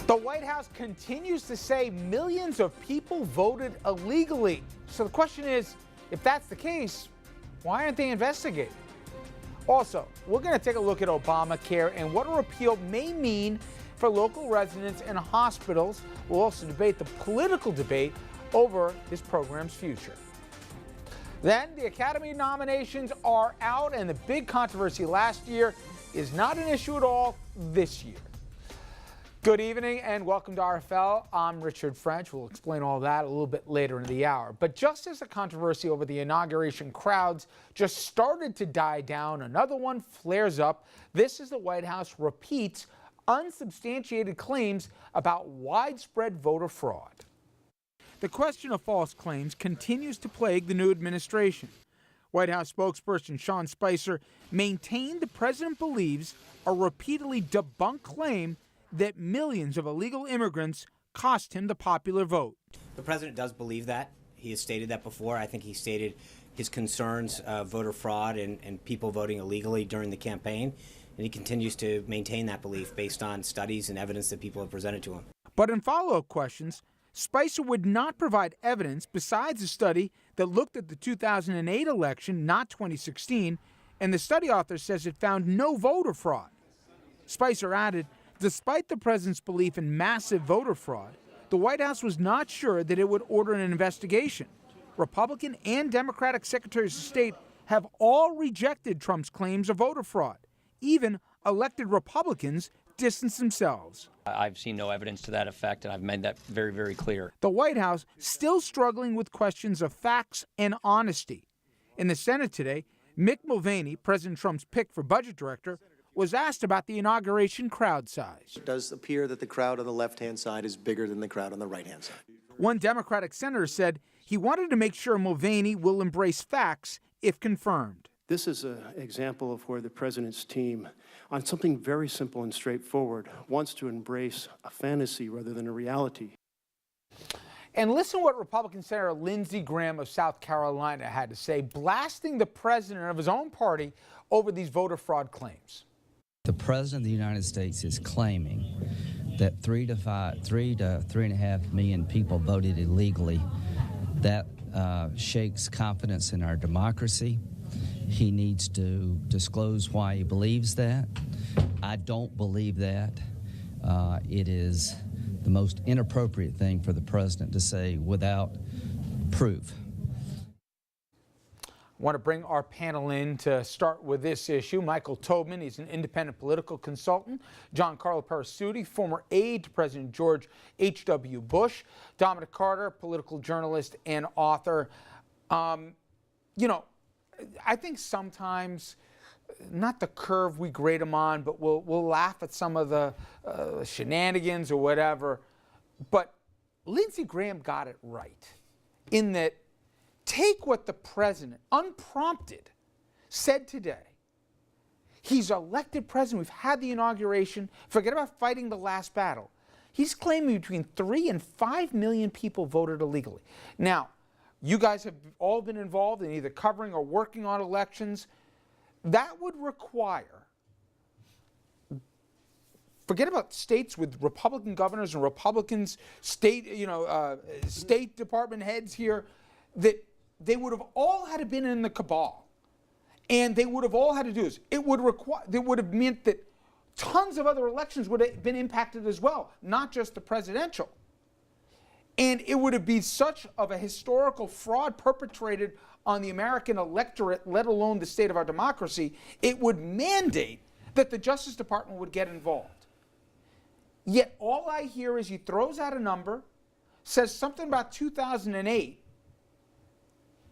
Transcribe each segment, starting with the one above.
The White House continues to say millions of people voted illegally. So the question is, if that's the case, why aren't they investigating? Also, we're going to take a look at Obamacare and what a repeal may mean for local residents and hospitals. We'll also debate the political debate over this program's future. Then the Academy nominations are out, and the big controversy last year is not an issue at all this year. Good evening and welcome to RFL. I'm Richard French. We'll explain all that a little bit later in the hour. But just as the controversy over the inauguration crowds just started to die down, another one flares up. This is the White House repeats unsubstantiated claims about widespread voter fraud. The question of false claims continues to plague the new administration. White House spokesperson Sean Spicer maintained the president believes a repeatedly debunked claim that millions of illegal immigrants cost him the popular vote. The president does believe that. He has stated that before. I think he stated his concerns of voter fraud and people voting illegally during the campaign, and he continues to maintain that belief based on studies and evidence that people have presented to him. But in follow-up questions, Spicer would not provide evidence besides a study that looked at the 2008 election, not 2016, and the study author says it found no voter fraud. Spicer added, despite the president's belief in massive voter fraud, the White House was not sure that it would order an investigation. Republican and Democratic secretaries of state have all rejected Trump's claims of voter fraud. Even elected Republicans distance themselves. I've seen no evidence to that effect, and I've made that very, very clear. The White House still struggling with questions of facts and honesty. In the Senate today, Mick Mulvaney, President Trump's pick for budget director, was asked about the inauguration crowd size. It does appear that the crowd on the left-hand side is bigger than the crowd on the right-hand side. One Democratic senator said he wanted to make sure Mulvaney will embrace facts if confirmed. This is an example of where the president's team, on something very simple and straightforward, wants to embrace a fantasy rather than a reality. And listen what Republican Senator Lindsey Graham of South Carolina had to say, blasting the president of his own party over these voter fraud claims. The President of the United States is claiming that 3 to 3.5 million people voted illegally. That shakes confidence in our democracy. He needs to disclose why he believes that. I don't believe that. It is the most inappropriate thing for the President to say without proof. I want to bring our panel in to start with this issue. Michael Tobman, he's an independent political consultant. John Carlo Parasuti, former aide to President George H.W. Bush. Dominic Carter, political journalist and author. I think sometimes, not the curve we grade them on, but we'll laugh at some of the shenanigans or whatever. But Lindsey Graham got it right in that take what the president, unprompted, said today. He's elected president. We've had the inauguration. Forget about fighting the last battle. He's claiming between 3 and 5 million people voted illegally. Now, you guys have all been involved in either covering or working on elections. That would require, forget about states with Republican governors and Republicans, state department heads here, that they would have all had to been in the cabal, and they would have all had to do this. It would have meant that tons of other elections would have been impacted as well, not just the presidential. And it would have been such of a historical fraud perpetrated on the American electorate, let alone the state of our democracy, it would mandate that the Justice Department would get involved. Yet all I hear is he throws out a number, says something about 2008,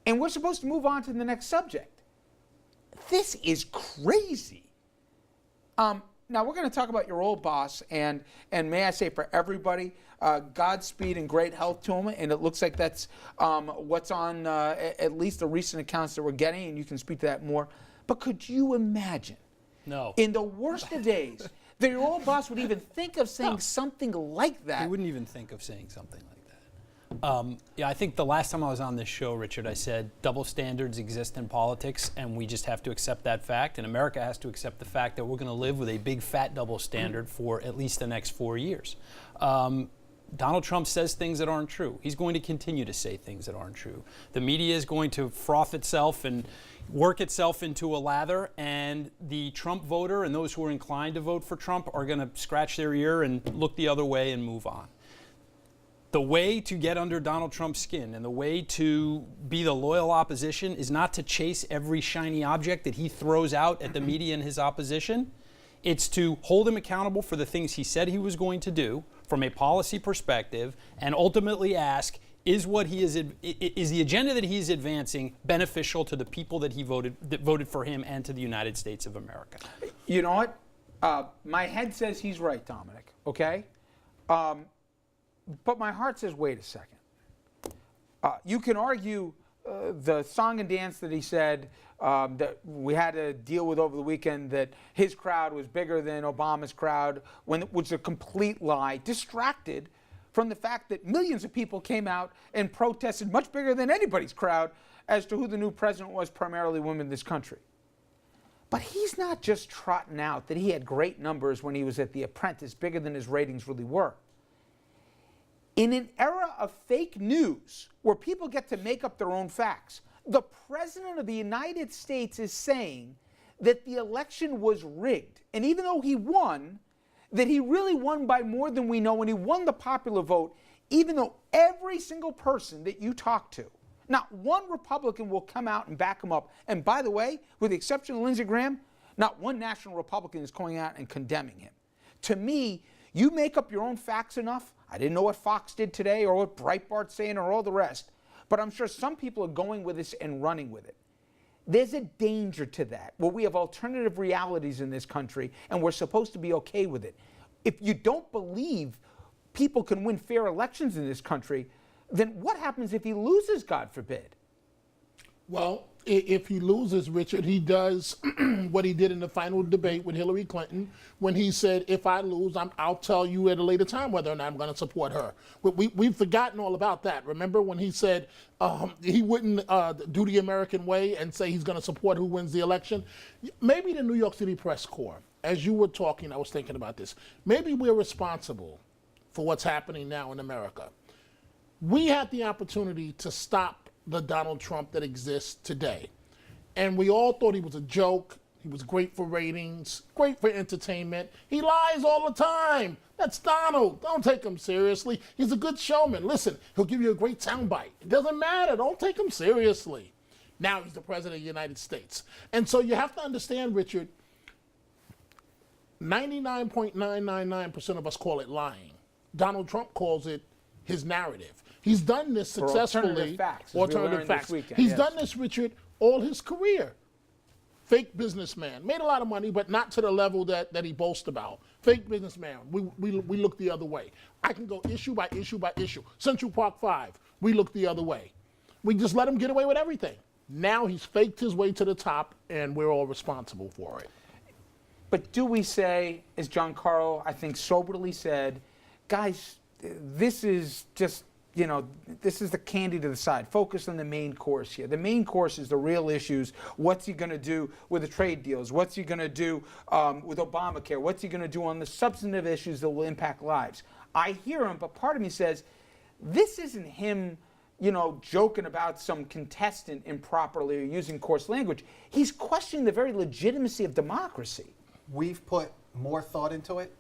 and we're supposed to move on to the next subject. This is crazy. Now we're going to talk about your old boss, and may I say for everybody, Godspeed and great health to him. And it looks like that's what's on at least the recent accounts that we're getting, and you can speak to that more. But could you imagine, in the worst of days, that your old boss would even think of saying something like that? He wouldn't even think of saying something like that. Yeah, I think the last time I was on this show, Richard, I said double standards exist in politics, and we just have to accept that fact. And America has to accept the fact that we're going to live with a big, fat double standard for at least the next 4 years. Donald Trump says things that aren't true. He's going to continue to say things that aren't true. The media is going to froth itself and work itself into a lather, and the Trump voter and those who are inclined to vote for Trump are going to scratch their ear and look the other way and move on. The way to get under Donald Trump's skin and the way to be the loyal opposition is not to chase every shiny object that he throws out at the media and his opposition. It's to hold him accountable for the things he said he was going to do from a policy perspective, and ultimately ask, is the agenda that he's advancing beneficial to the people that voted for him and to the United States of America? You know what? My head says he's right, Dominic, okay? But my heart says, wait a second. You can argue the song and dance that he said that we had to deal with over the weekend, that his crowd was bigger than Obama's crowd, which was a complete lie, distracted from the fact that millions of people came out and protested much bigger than anybody's crowd as to who the new president was, primarily women in this country. But he's not just trotting out that he had great numbers when he was at The Apprentice, bigger than his ratings really were. In an era of fake news where people get to make up their own facts, the President of the United States is saying that the election was rigged. And even though he won, that he really won by more than we know, and he won the popular vote, even though every single person that you talk to, not one Republican will come out and back him up. And by the way, with the exception of Lindsey Graham, not one national Republican is going out and condemning him. To me, you make up your own facts enough. I didn't know what Fox did today or what Breitbart's saying or all the rest, but I'm sure some people are going with this and running with it. There's a danger to that, where we have alternative realities in this country and we're supposed to be okay with it. If you don't believe people can win fair elections in this country, then what happens if he loses, God forbid? Well, if he loses, Richard, he does what he did in the final debate with Hillary Clinton when he said, if I lose, I'll tell you at a later time whether or not I'm going to support her. We've forgotten all about that. Remember when he said he wouldn't do the American way and say he's going to support who wins the election? Maybe the New York City Press Corps, as you were talking, I was thinking about this. Maybe we're responsible for what's happening now in America. We had the opportunity to stop the Donald Trump that exists today. And we all thought he was a joke. He was great for ratings, great for entertainment. He lies all the time. That's Donald. Don't take him seriously. He's a good showman. Listen, he'll give you a great soundbite. It doesn't matter. Don't take him seriously. Now he's the president of the United States. And so you have to understand, Richard, 99.999% of us call it lying. Donald Trump calls it his narrative. He's done this successfully. Alternative facts. He's done this, Richard, all his career. Fake businessman. Made a lot of money, but not to the level that he boasts about. Fake businessman. We look the other way. I can go issue by issue by issue. Central Park 5, we look the other way. We just let him get away with everything. Now he's faked his way to the top, and we're all responsible for it. But do we say, as John Carl, I think, soberly said, guys, this is just, this is the candy to the side. Focus on the main course here. The main course is the real issues. What's he going to do with the trade deals? What's he going to do with Obamacare? What's he going to do on the substantive issues that will impact lives? I hear him, but part of me says, this isn't him, joking about some contestant improperly or using coarse language. He's questioning the very legitimacy of democracy. We've put more thought into it,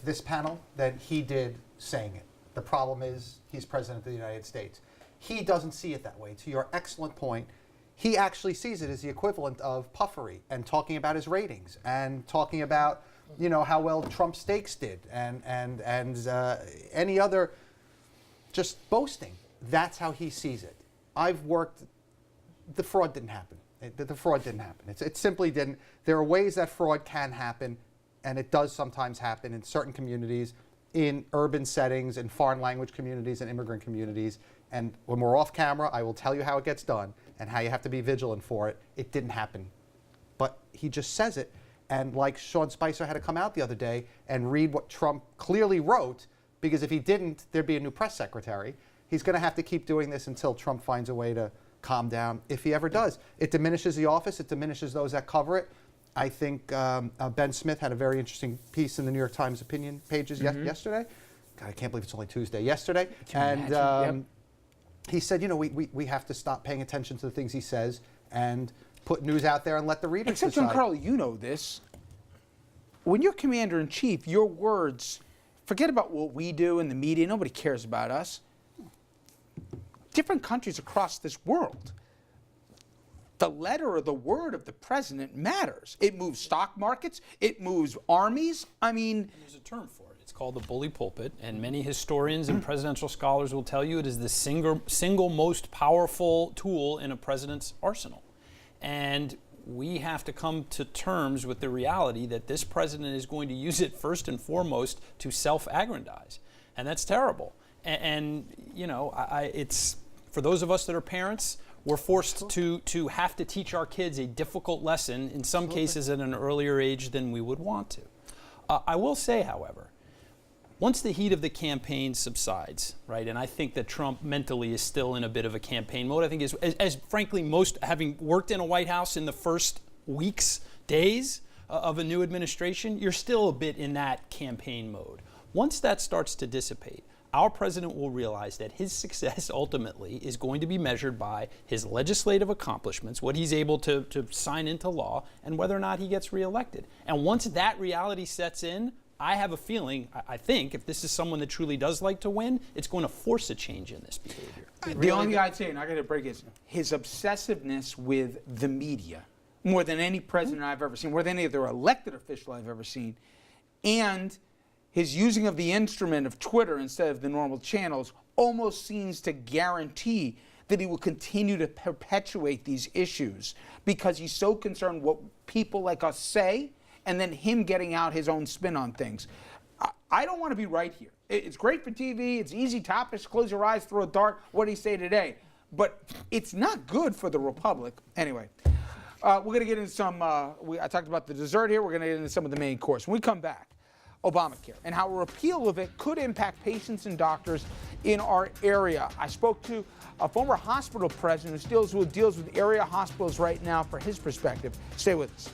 this panel, than he did saying it. The problem is he's president of the United States. He doesn't see it that way. To your excellent point, he actually sees it as the equivalent of puffery and talking about his ratings and talking about, how well Trump Steaks did and any other just boasting. That's how he sees it. I've worked. The fraud didn't happen. The fraud didn't happen. It simply didn't. There are ways that fraud can happen, and it does sometimes happen in certain communities, in urban settings, in foreign language communities, and immigrant communities. And when we're off camera, I will tell you how it gets done and how you have to be vigilant for it. It didn't happen. But he just says it. And like Sean Spicer had to come out the other day and read what Trump clearly wrote because if he didn't, there'd be a new press secretary. He's going to have to keep doing this until Trump finds a way to calm down, if he ever does. It diminishes the office. It diminishes those that cover it. I think Ben Smith had a very interesting piece in the New York Times opinion pages yesterday. God, I can't believe it's only Tuesday. Yesterday. And he said, you know, we have to stop paying attention to the things he says and put news out there and let the readers Except, decide. Giancarlo, you know this. When you're commander-in-chief, your words, forget about what we do in the media. Nobody cares about us. Different countries across this world, the letter or the word of the president matters. It moves stock markets. It moves armies. I mean, there's a term for it. It's called the bully pulpit, and many historians and presidential scholars will tell you it is the single most powerful tool in a president's arsenal. And we have to come to terms with the reality that this president is going to use it first and foremost to self-aggrandize, and that's terrible. And you know, it's for those of us that are parents, we're forced to have to teach our kids a difficult lesson, in some cases at an earlier age than we would want to. I will say, however, once the heat of the campaign subsides, right, and I think that Trump mentally is still in a bit of a campaign mode. I think as frankly, most, having worked in a White House in the first weeks, days of a new administration, you're still a bit in that campaign mode. Once that starts to dissipate, our president will realize that his success ultimately is going to be measured by his legislative accomplishments, what he's able to sign into law, and whether or not he gets reelected. And once that reality sets in, I have a feeling, I think, if this is someone that truly does like to win, it's going to force a change in this behavior. the only thing I'd say, and I got to break is his obsessiveness with the media, more than any president I've ever seen, more than any other elected official I've ever seen, and his using of the instrument of Twitter instead of the normal channels almost seems to guarantee that he will continue to perpetuate these issues because he's so concerned what people like us say and then him getting out his own spin on things. I don't want to be right here. It's great for TV. It's easy topics. Close your eyes, throw a dart. What do you say today? But it's not good for the Republic. Anyway, we're going to get into some, I talked about the dessert here. We're going to get into some of the main course. When we come back, Obamacare and how a repeal of it could impact patients and doctors in our area. I spoke to a former hospital president who deals with area hospitals right now for his perspective. Stay with us.